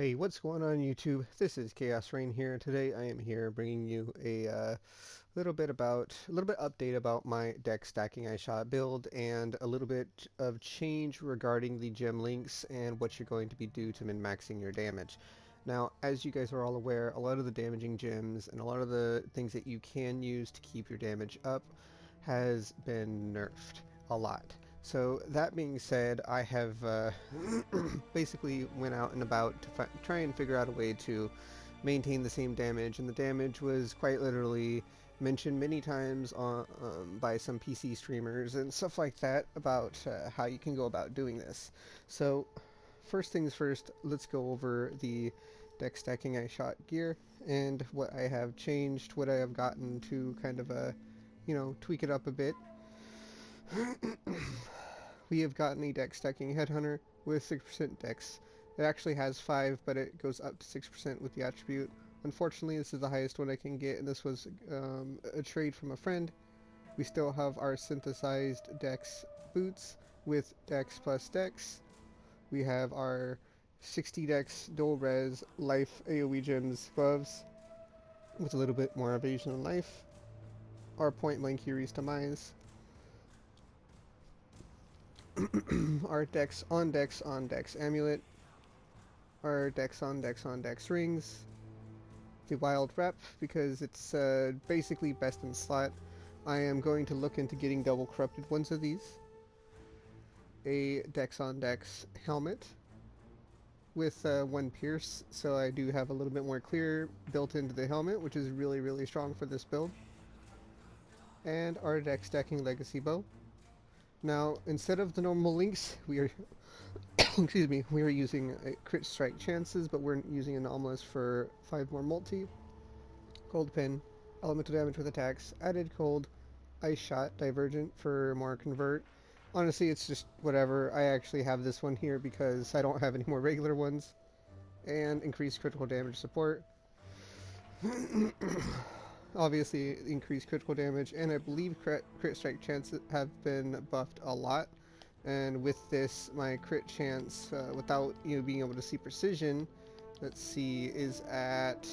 Hey, what's going on YouTube? This is Chaos-Reighn here. Today I am here bringing you a little bit update about my deck stacking I shot build and a little bit of change regarding the gem links and what you're going to be do to min-maxing your damage. Now, as you guys are all aware, a lot of the damaging gems and a lot of the things that you can use to keep your damage up has been nerfed a lot. So that being said, I have basically went out and about to try and figure out a way to maintain the same damage, and the damage was quite literally mentioned many times by some PC streamers and stuff like that about how you can go about doing this. So first things first, let's go over the deck stacking I shot gear and what I have changed, what I have gotten to kind of tweak it up a bit. We have gotten a deck stacking headhunter with 6% dex. It actually has 5, but it goes up to 6% with the attribute. Unfortunately, this is the highest one I can get, and this was a trade from a friend. We still have our synthesized dex boots with dex plus dex. We have our 60 dex dual res life AoE gems gloves with a little bit more evasion and life. Our point blank Yuri's demise. Our dex on dex on dex amulet, our dex on dex on dex rings, the wild rep because it's basically best in slot. I am going to look into getting double corrupted ones of these, a dex on dex helmet with one pierce, so I do have a little bit more clear built into the helmet, which is really strong for this build, and our dex stacking legacy bow. Now, instead of the normal links, we are excuse me, we are using crit strike chances, but we're using anomalous for 5 more multi. Cold pin, elemental damage with attacks, added cold, ice shot, divergent for more convert. Honestly, it's just whatever. I actually have this one here because I don't have any more regular ones. And increased critical damage support. Obviously, increased critical damage, and I believe crit strike chances have been buffed a lot. And with this, my crit chance, without being able to see precision, let's see, is at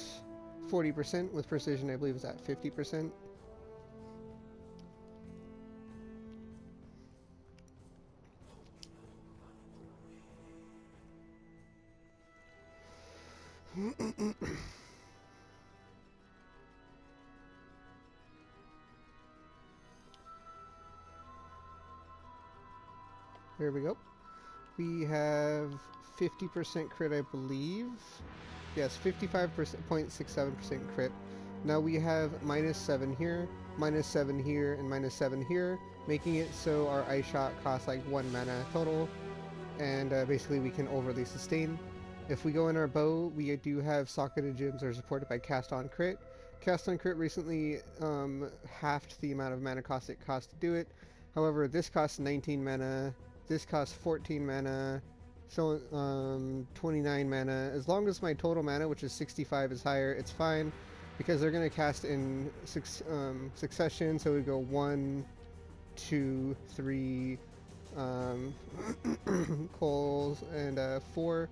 40%. With precision, I believe is at 50%. There we go. We have 50% crit, I believe. Yes, 55.67% crit. Now we have -7 here, -7 here, and -7 here, making it so our ice shot costs like 1 mana total, and basically we can overly sustain. If we go in our bow, we do have socketed gems that are supported by cast on crit. Cast on crit recently halved the amount of mana cost it costs to do it. However, this costs 19 mana, this costs 14 mana, so 29 mana. As long as my total mana, which is 65, is higher, it's fine, because they're going to cast in succession, so we go 1, 2, 3 coals, and 4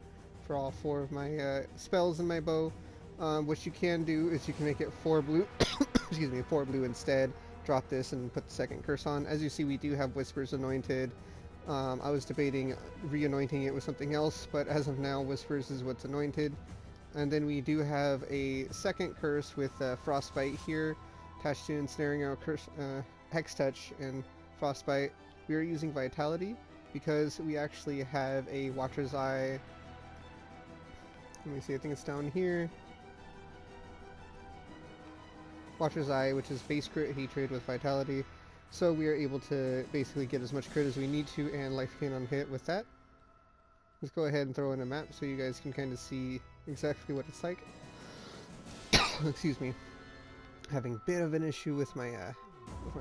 for all 4 of my spells in my bow. What you can do is you can make it 4 blue, excuse me, 4 blue instead. Drop this and put the second curse on. As you see, we do have Whispers anointed. I was debating re-anointing it with something else, but as of now, Whispers is what's anointed. And then we do have a second curse with Frostbite here, attached to ensnaring our curse, Hex Touch and Frostbite. We are using Vitality because we actually have a Watcher's Eye. Let me see, I think it's down here. Watcher's Eye, which is base crit hatred with Vitality. So we are able to basically get as much crit as we need to and life gain on hit with that. Let's go ahead and throw in a map so you guys can kind of see exactly what it's like. Excuse me. Having a bit of an issue with my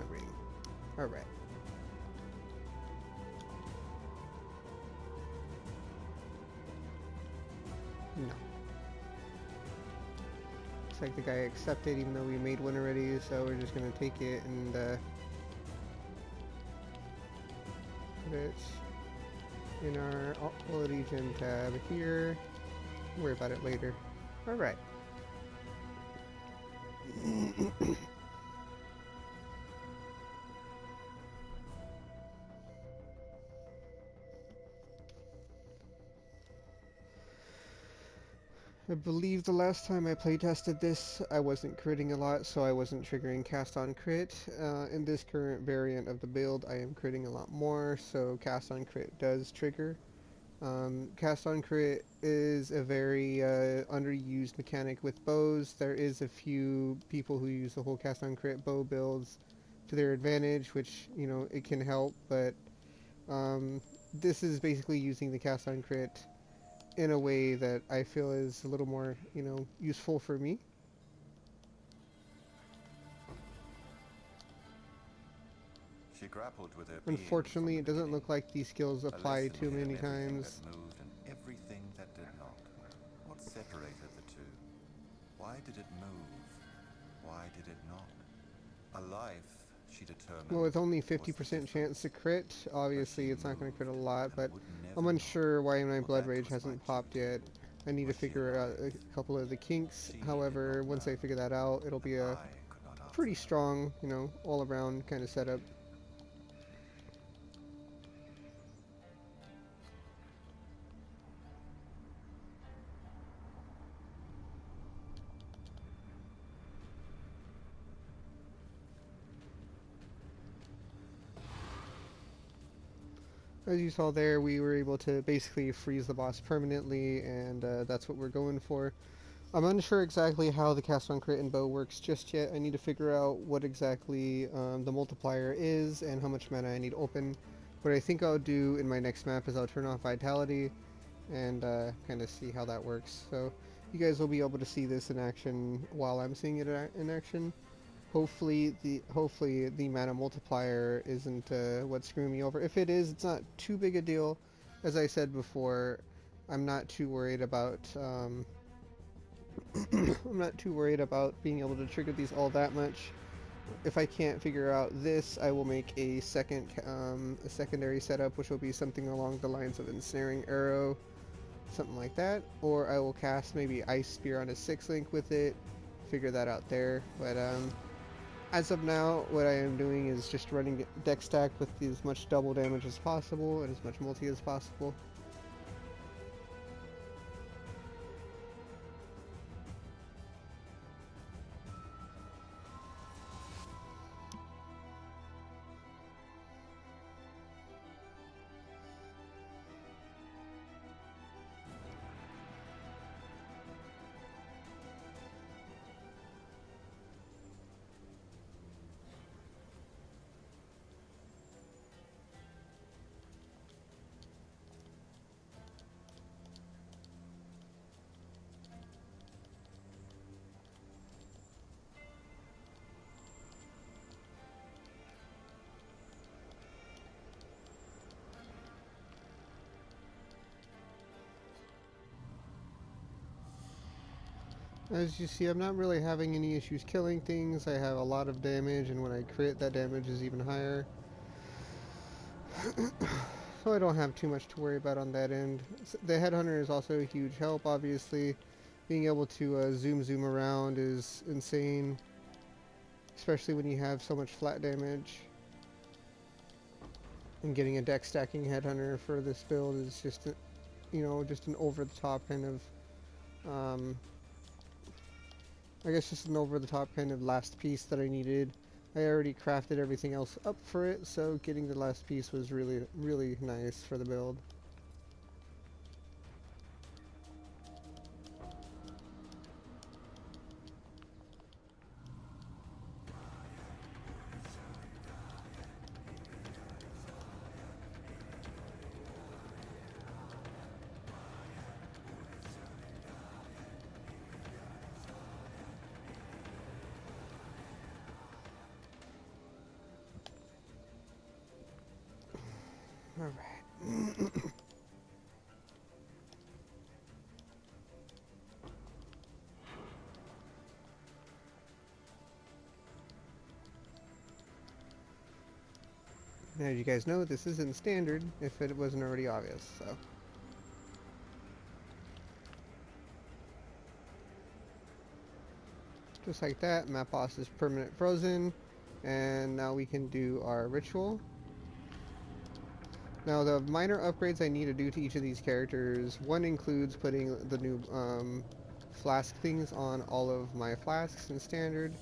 rating. Alright. No. Looks like the guy accepted even though we made one already, so we're just gonna take it and put it in our alt quality gem tab here. worry about it later. Alright. I believe the last time I playtested this, I wasn't critting a lot, so I wasn't triggering cast on crit. In this current variant of the build, I am critting a lot more, so cast on crit does trigger. Cast on crit is a very underused mechanic with bows. There is a few people who use the whole cast on crit bow builds to their advantage, which, you know, it can help, but this is basically using the cast on crit in a way that I feel is a little more, you know, useful for me. She grappled with her Unfortunately, it doesn't look like these skills apply too many times. that moved and everything that did not. What separated the two? Why did it move? Why did it not? A life, she determined. Well, with only 50% chance to crit, obviously it's not going to crit a lot, but I'm unsure why my Blood Rage hasn't popped yet. I need to figure out a couple of the kinks. However, once I figure that out, it'll be a pretty strong, you know, all-around kind of setup. As you saw there, we were able to basically freeze the boss permanently, and that's what we're going for. I'm unsure exactly how the cast on crit and bow works just yet. I need to figure out what exactly the multiplier is and how much mana I need open. What I think I'll do in my next map is I'll turn off Vitality and kind of see how that works. So you guys will be able to see this in action while I'm seeing it in action. Hopefully the mana multiplier isn't what's screwing me over. If it is, it's not too big a deal. As I said before, I'm not too worried about I'm not too worried about being able to trigger these all that much. If I can't figure out this, I will make a secondary setup, which will be something along the lines of Ensnaring Arrow, something like that. Or I will cast maybe Ice Spear on a 6-link with it, figure that out there. But as of now, what I am doing is just running deck stack with as much double damage as possible and as much multi as possible. As you see, I'm not really having any issues killing things. I have a lot of damage, and when I crit, that damage is even higher. So I don't have too much to worry about on that end. The Headhunter is also a huge help, obviously. Being able to zoom around is insane, especially when you have so much flat damage. And getting a deck stacking Headhunter for this build is just, you know, just an over-the-top kind of, I guess just an over-the-top kind of last piece that I needed. I already crafted everything else up for it, so getting the last piece was really, really nice for the build. Alright. As you guys know, this isn't standard, if it wasn't already obvious, so. Just like that, map boss is permanent frozen, and now we can do our ritual. Now the minor upgrades I need to do to each of these characters, one includes putting the new flask things on all of my flasks in standard.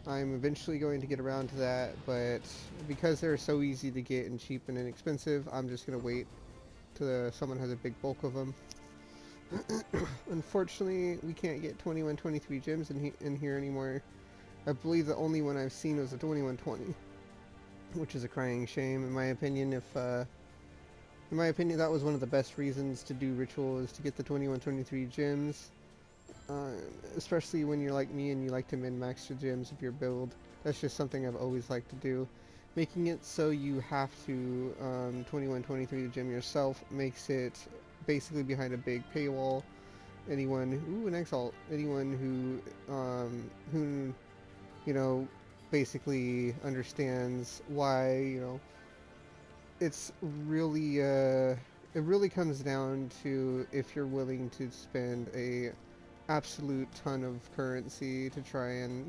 I'm eventually going to get around to that, but because they're so easy to get and cheap and inexpensive, I'm just going to wait till someone has a big bulk of them. Unfortunately, we can't get 2123 gems in here anymore. I believe the only one I've seen was a 2120, which is a crying shame in my opinion. In my opinion, that was one of the best reasons to do ritual, is to get the 2123 gems. Especially when you're like me and you like to min-max your gems of your build. That's just something I've always liked to do. Making it so you have to 2123 the gem yourself makes it basically behind a big paywall. An exalt. Anyone who you know, basically understands why, it's really it really comes down to if you're willing to spend a absolute ton of currency to try and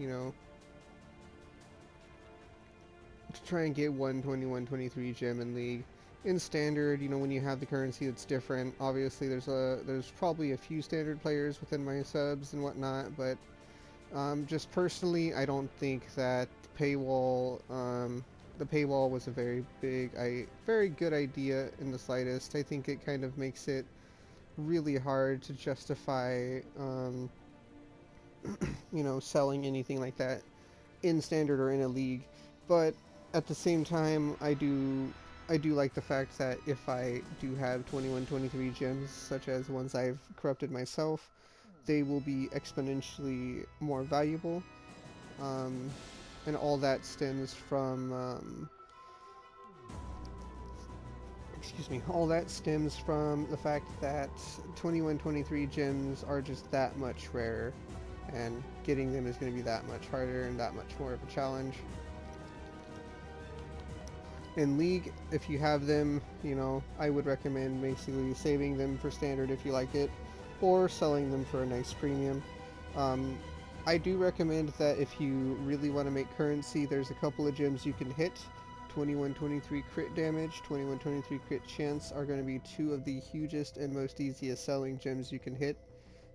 get one 2123 gem in League. In standard, when you have the currency, it's different. Obviously there's probably a few standard players within my subs and whatnot, but just personally, I don't think that the paywall was a very good idea in the slightest. I think it kind of makes it really hard to justify, selling anything like that in standard or in a league. But at the same time, I do like the fact that if I do have 2123 gems, such as ones I've corrupted myself, they will be exponentially more valuable. And all that stems from all that stems from the fact that 2123 gems are just that much rarer, and getting them is going to be that much harder and that much more of a challenge. In League, if you have them, I would recommend basically saving them for standard if you like it, or selling them for a nice premium. I do recommend that if you really want to make currency, there's a couple of gems you can hit. 2123 crit damage, 2123 crit chance are going to be two of the hugest and most easiest selling gems you can hit.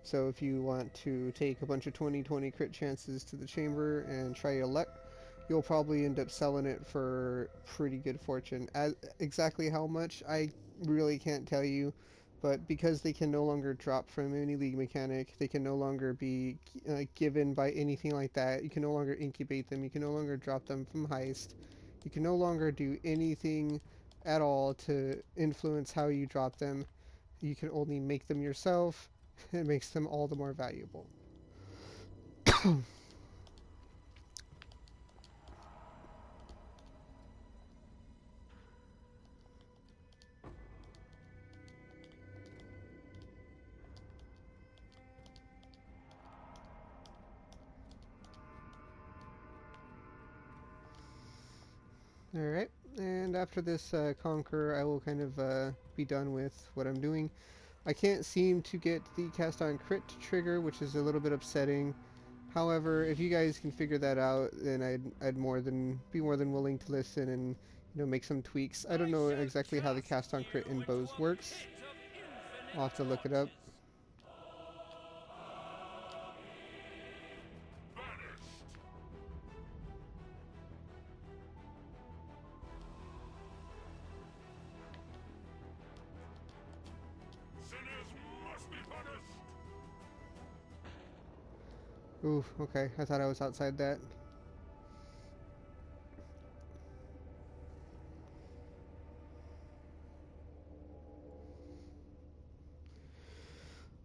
So if you want to take a bunch of 2020 crit chances to the chamber and try your luck, you'll probably end up selling it for pretty good fortune. Exactly how much, I really can't tell you, but because they can no longer drop from any league mechanic, they can no longer be given by anything like that. You can no longer incubate them, you can no longer drop them from heist. You can no longer do anything at all to influence how you drop them. You can only make them yourself. It makes them all the more valuable. Alright, and after this conquer, I will kind of be done with what I'm doing. I can't seem to get the cast on crit to trigger, which is a little bit upsetting. However, if you guys can figure that out, then I'd be more than willing to listen and make some tweaks. I don't know exactly how the cast on crit in bows works. I'll have to look it up. Ooh, okay. I thought I was outside that.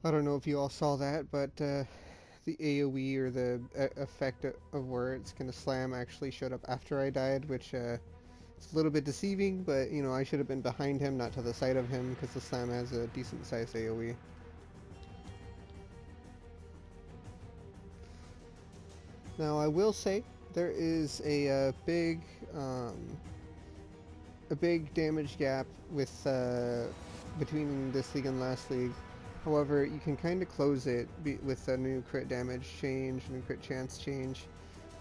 I don't know if you all saw that, but the AoE or the effect of where it's gonna slam actually showed up after I died, which it's a little bit deceiving, but I should have been behind him, not to the side of him, because the slam has a decent sized AoE. Now I will say there is a big damage gap with between this league and last league. However, you can kind of close it with a new crit damage change, new crit chance change.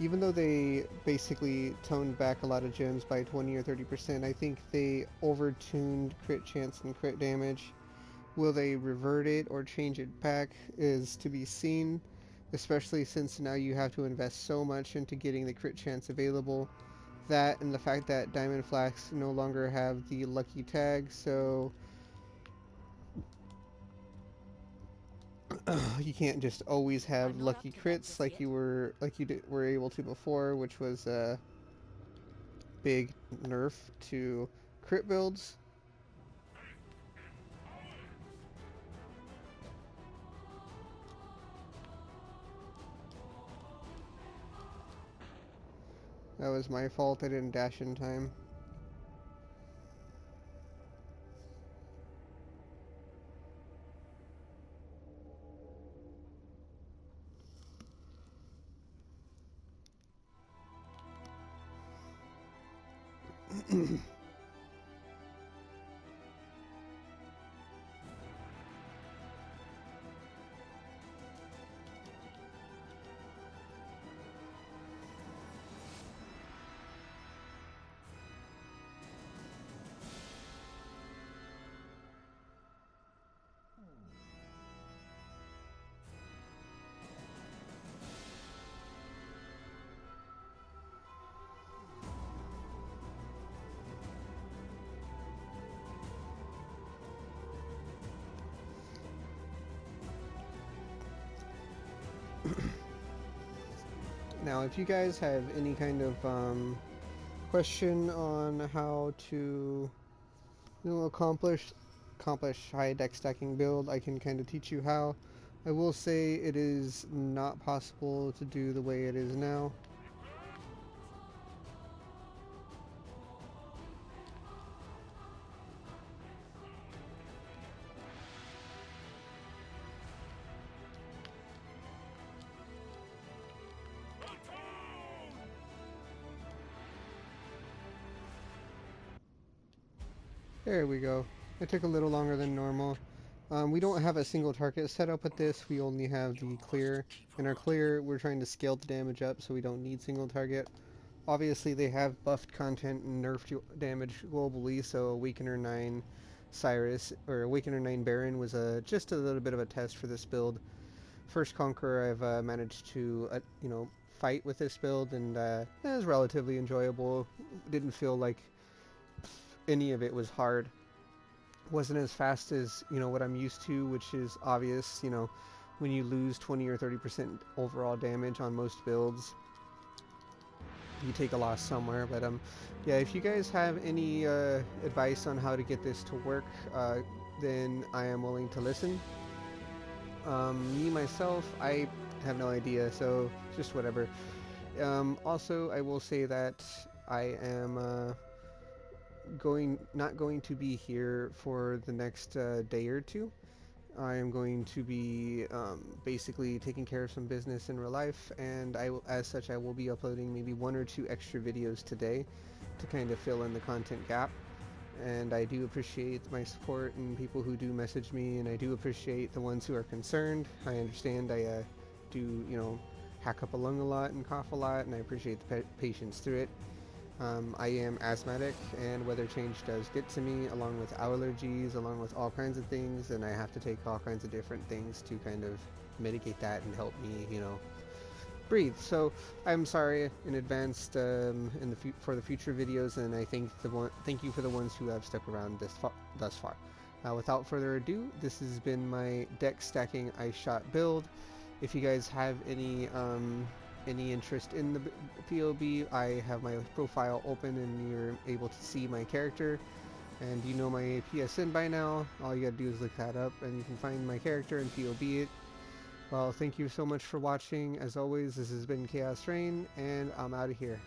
Even though they basically toned back a lot of gems by 20 or 30%, I think they overtuned crit chance and crit damage. Will they revert it or change it back is to be seen, especially since now you have to invest so much into getting the crit chance available. That and the fact that Diamond Flax no longer have the lucky tag, so you can't just always have lucky crits like you were able to before, which was a big nerf to crit builds. That was my fault. I didn't dash in time. Now, if you guys have any kind of question on how to accomplish high deck stacking build, I can kind of teach you how. I will say it is not possible to do the way it is now. There we go. It took a little longer than normal. We don't have a single target set up with this, we only have the clear. In our clear, we're trying to scale the damage up so we don't need single target. Obviously, they have buffed content and nerfed damage globally, so Awakener 9 Cyrus, or Awakener 9 Baron was just a little bit of a test for this build. First Conqueror I've managed to, fight with this build, and it was relatively enjoyable. Didn't feel like any of it was hard. Wasn't as fast as what I'm used to, which is obvious. When you lose 20 or 30% overall damage on most builds, you take a loss somewhere. But yeah, if you guys have any advice on how to get this to work, then I am willing to listen. Me myself, I have no idea, so just whatever. Also, I will say that I am not going to be here for the next day or two. I am going to be basically taking care of some business in real life, and as such, I will be uploading maybe 1 or 2 extra videos today to kind of fill in the content gap. And I do appreciate my support and people who do message me, and I do appreciate the ones who are concerned. I understand I do, hack up a lung a lot and cough a lot, and I appreciate the patience through it. I am asthmatic, and weather change does get to me, along with allergies, along with all kinds of things, and I have to take all kinds of different things to kind of mitigate that and help me, breathe. So I'm sorry in advance for the future videos, and I thank you for the ones who have stuck around thus far. Without further ado, this has been my deck stacking ice shot build. If you guys have any interest in the POB, I have my profile open and you're able to see my character. And you know my PSN by now. All you gotta do is look that up and you can find my character and POB it. Well, thank you so much for watching. As always, this has been Chaos-Reighn, and I'm out of here.